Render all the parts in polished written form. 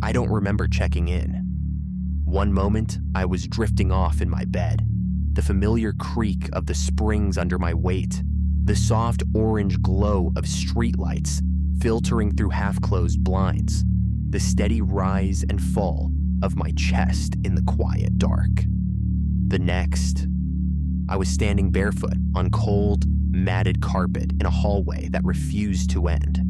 I don't remember checking in. One moment, I was drifting off in my bed, the familiar creak of the springs under my weight, the soft orange glow of streetlights filtering through half-closed blinds, the steady rise and fall of my chest in the quiet dark. The next, I was standing barefoot on cold, matted carpet in a hallway that refused to end.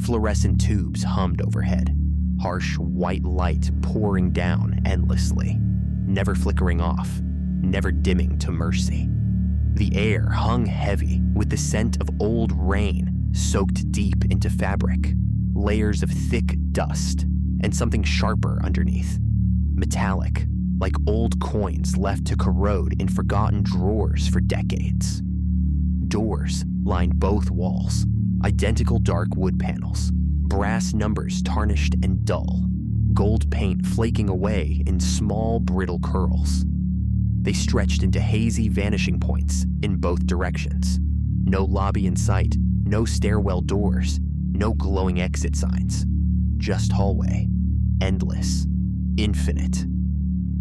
Fluorescent tubes hummed overhead, harsh white light pouring down endlessly, never flickering off, never dimming to mercy. The air hung heavy with the scent of old rain soaked deep into fabric, layers of thick dust, and something sharper underneath, metallic, like old coins left to corrode in forgotten drawers for decades. Doors lined both walls, identical dark wood panels, brass numbers tarnished and dull, gold paint flaking away in small, brittle curls. They stretched into hazy vanishing points in both directions. No lobby in sight, no stairwell doors, no glowing exit signs. Just hallway. Endless. Infinite.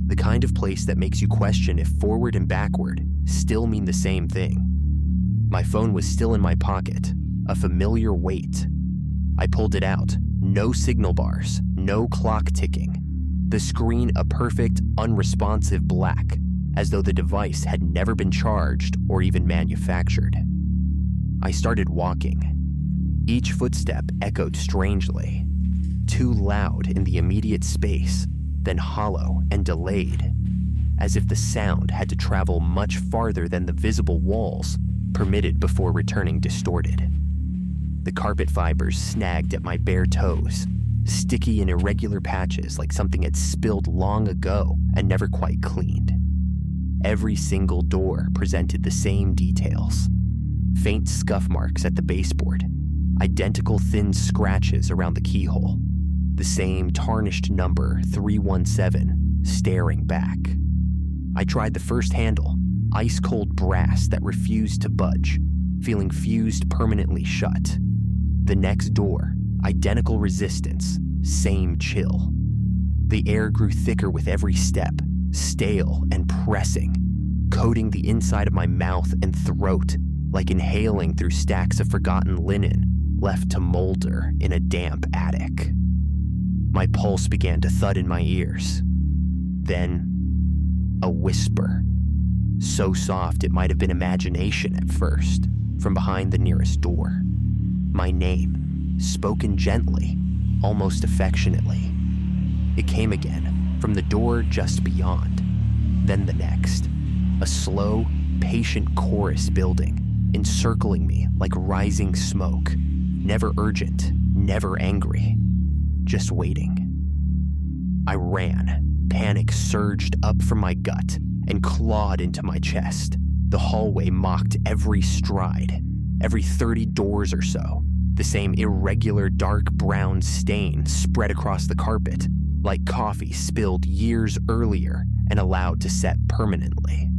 The kind of place that makes you question if forward and backward still mean the same thing. My phone was still in my pocket, a familiar weight. I pulled it out. No signal bars, no clock ticking. The screen a perfect, unresponsive black, as though the device had never been charged or even manufactured. I started walking. Each footstep echoed strangely, too loud in the immediate space, then hollow and delayed, as if the sound had to travel much farther than the visible walls permitted before returning distorted. The carpet fibers snagged at my bare toes, sticky in irregular patches like something had spilled long ago and never quite cleaned. Every single door presented the same details. Faint scuff marks at the baseboard, identical thin scratches around the keyhole, the same tarnished number 317 staring back. I tried the first handle, ice-cold brass that refused to budge, feeling fused permanently shut. The next door, identical resistance, same chill. The air grew thicker with every step, stale and pressing, coating the inside of my mouth and throat like inhaling through stacks of forgotten linen left to molder in a damp attic. My pulse began to thud in my ears. Then, a whisper, so soft it might have been imagination at first, from behind the nearest door. My name, spoken gently, almost affectionately. It came again, from the door just beyond. Then the next, a slow, patient chorus building, encircling me like rising smoke, never urgent, never angry, just waiting. I ran, panic surged up from my gut and clawed into my chest. The hallway mocked every stride, every 30 doors or so. The same irregular dark brown stain spread across the carpet, like coffee spilled years earlier and allowed to set permanently.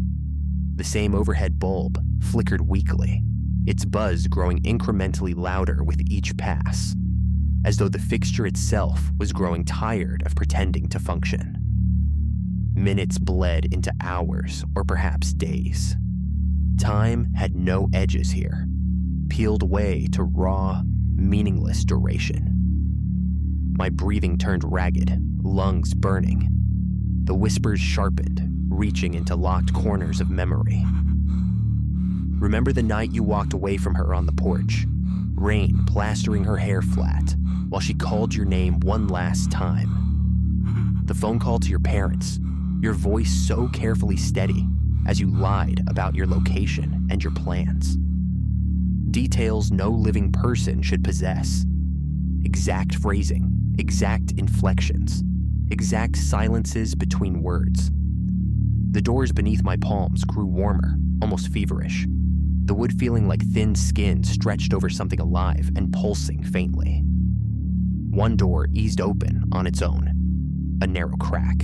The same overhead bulb flickered weakly, its buzz growing incrementally louder with each pass, as though the fixture itself was growing tired of pretending to function. Minutes bled into hours or perhaps days. Time had no edges here, peeled away to raw, meaningless duration. My breathing turned ragged, lungs burning. The whispers sharpened, reaching into locked corners of memory. Remember the night you walked away from her on the porch, rain plastering her hair flat while she called your name one last time? The phone call to your parents, your voice so carefully steady as you lied about your location and your plans. Details no living person should possess. Exact phrasing, exact inflections, exact silences between words. The doors beneath my palms grew warmer, almost feverish, the wood feeling like thin skin stretched over something alive and pulsing faintly. One door eased open on its own, a narrow crack.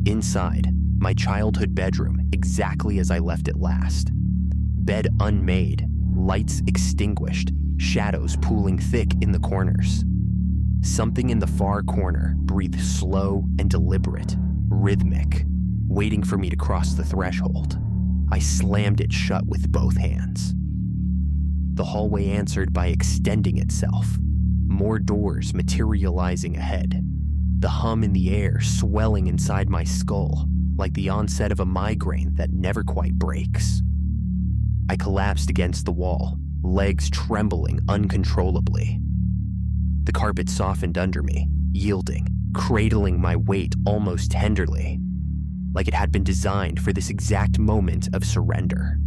Inside, my childhood bedroom exactly as I left it last. Bed unmade, lights extinguished, shadows pooling thick in the corners. Something in the far corner breathed slow and deliberate, rhythmic, waiting for me to cross the threshold. I slammed it shut with both hands. The hallway answered by extending itself, more doors materializing ahead, the hum in the air swelling inside my skull like the onset of a migraine that never quite breaks. I collapsed against the wall, legs trembling uncontrollably. The carpet softened under me, yielding, cradling my weight almost tenderly, like it had been designed for this exact moment of surrender.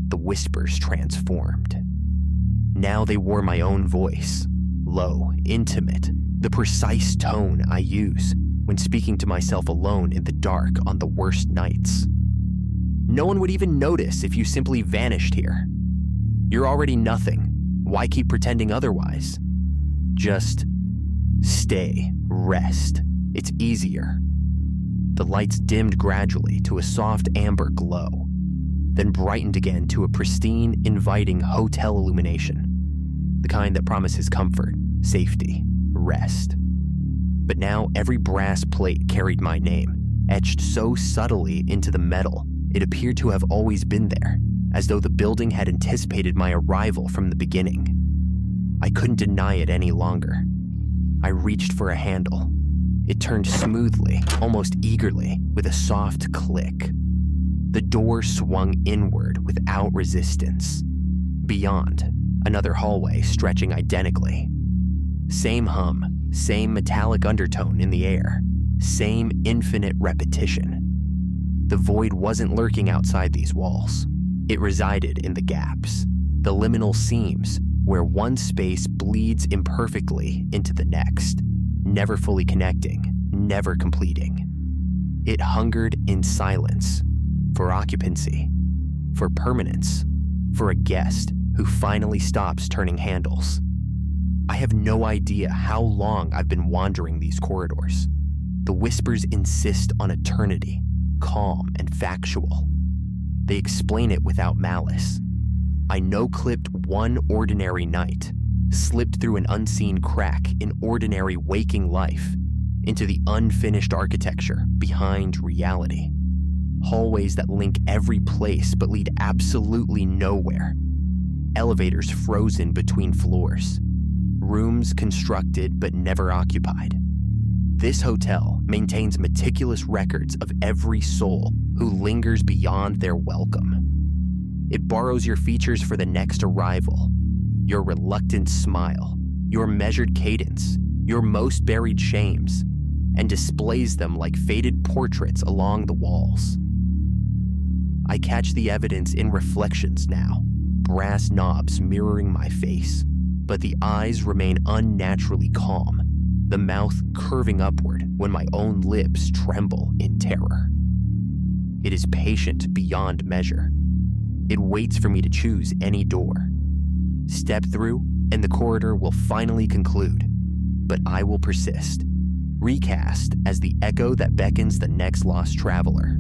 The whispers transformed. Now they wore my own voice, low, intimate, the precise tone I use when speaking to myself alone in the dark on the worst nights. No one would even notice if you simply vanished here. You're already nothing. Why keep pretending otherwise? Just stay, rest. It's easier. The lights dimmed gradually to a soft amber glow, then brightened again to a pristine, inviting hotel illumination. The kind that promises comfort, safety, rest. But now every brass plate carried my name, etched so subtly into the metal it appeared to have always been there, as though the building had anticipated my arrival from the beginning. I couldn't deny it any longer. I reached for a handle. It turned smoothly, almost eagerly, with a soft click. The door swung inward without resistance. Beyond, another hallway stretching identically. Same hum, same metallic undertone in the air, same infinite repetition. The void wasn't lurking outside these walls. It resided in the gaps, the liminal seams where one space bleeds imperfectly into the next, never fully connecting, never completing. It hungered in silence, for occupancy, for permanence, for a guest who finally stops turning handles. I have no idea how long I've been wandering these corridors. The whispers insist on eternity, calm and factual. They explain it without malice. I no-clipped one ordinary night, slipped through an unseen crack in ordinary waking life into the unfinished architecture behind reality. Hallways that link every place but lead absolutely nowhere. Elevators frozen between floors. Rooms constructed but never occupied. This hotel maintains meticulous records of every soul who lingers beyond their welcome. It borrows your features for the next arrival, your reluctant smile, your measured cadence, your most buried shames, and displays them like faded portraits along the walls. I catch the evidence in reflections now, brass knobs mirroring my face, but the eyes remain unnaturally calm, the mouth curving upward when my own lips tremble in terror. It is patient beyond measure. It waits for me to choose any door. Step through, and the corridor will finally conclude, but I will persist, recast as the echo that beckons the next lost traveler.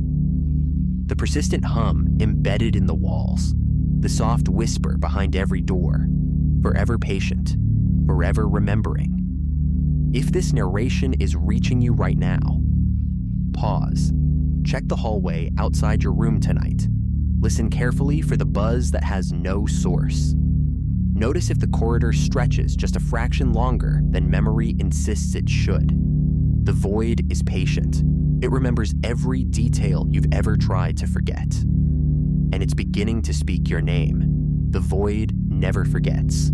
The persistent hum embedded in the walls, the soft whisper behind every door, forever patient, forever remembering. If this narration is reaching you right now, pause. Check the hallway outside your room tonight. Listen carefully for the buzz that has no source. Notice if the corridor stretches just a fraction longer than memory insists it should. The void is patient. It remembers every detail you've ever tried to forget. And it's beginning to speak your name. The void never forgets.